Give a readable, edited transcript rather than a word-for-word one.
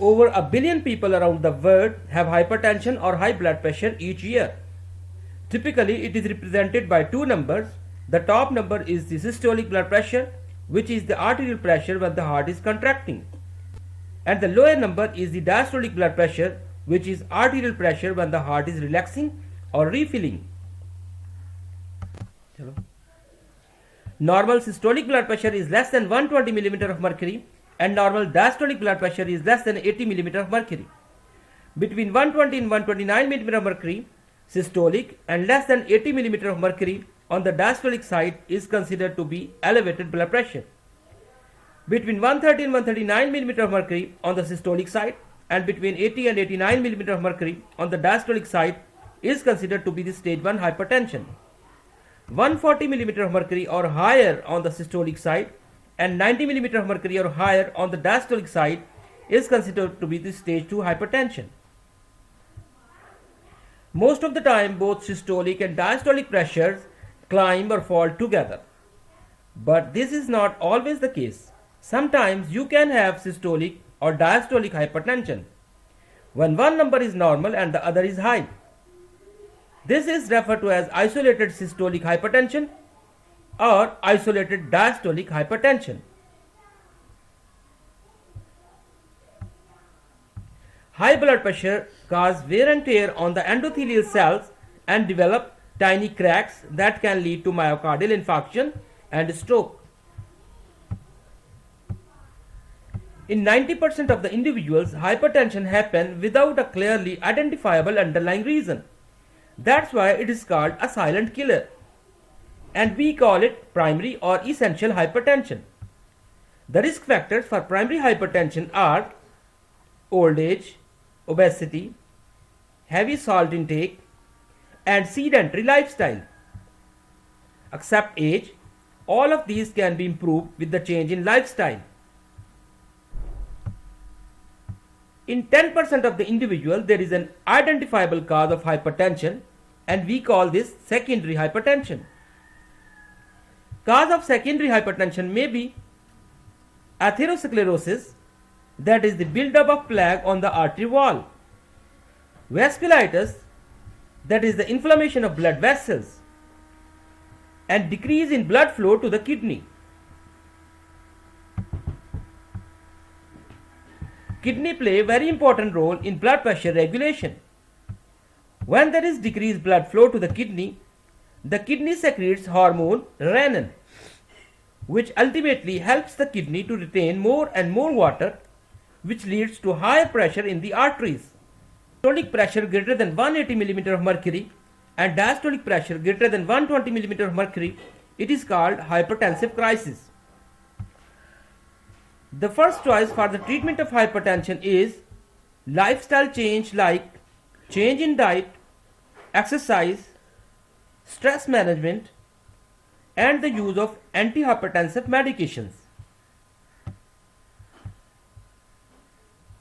Over a billion people around the world have hypertension or high blood pressure each year. Typically, it is represented by two numbers. The top number is the systolic blood pressure, which is the arterial pressure when the heart is contracting. And the lower number is the diastolic blood pressure, which is arterial pressure when the heart is relaxing or refilling. Normal systolic blood pressure is less than 120 mm of mercury and normal diastolic blood pressure is less than 80 mm of mercury. Between 120 and 129 mm of mercury systolic and less than 80 mm of mercury on the diastolic side is considered to be elevated blood pressure. Between 130 and 139 mm of mercury on the systolic side and between 80 and 89 mm of mercury on the diastolic side is considered to be the stage 1 hypertension. 140 mm of mercury or higher on the systolic side and 90 mm of mercury or higher on the diastolic side is considered to be the stage 2 hypertension. Most of the time both systolic and diastolic pressures climb or fall together. But this is not always the case. Sometimes you can have systolic or diastolic hypertension when one number is normal and the other is high. This is referred to as isolated systolic hypertension or isolated diastolic hypertension. High blood pressure causes wear and tear on the endothelial cells and develop tiny cracks that can lead to myocardial infarction and stroke. In 90% of the individuals, hypertension happens without a clearly identifiable underlying reason. That's why it is called a silent killer. And we call it primary or essential hypertension. The risk factors for primary hypertension are old age, obesity, heavy salt intake, and sedentary lifestyle. Except age, all of these can be improved with the change in lifestyle. In 10% of the individual, there is an identifiable cause of hypertension and we call this secondary hypertension. Cause of secondary hypertension may be atherosclerosis, that is the buildup of plaque on the artery wall, vasculitis, that is the inflammation of blood vessels, and decrease in blood flow to the kidney. Kidney play a very important role in blood pressure regulation. When there is decreased blood flow to the kidney secretes hormone renin, which ultimately helps the kidney to retain more and more water, which leads to higher pressure in the arteries. Systolic pressure greater than 180 mm of mercury and diastolic pressure greater than 120 mm of mercury, it is called hypertensive crisis. The first choice for the treatment of hypertension is lifestyle change like change in diet, exercise, stress management, and the use of antihypertensive medications.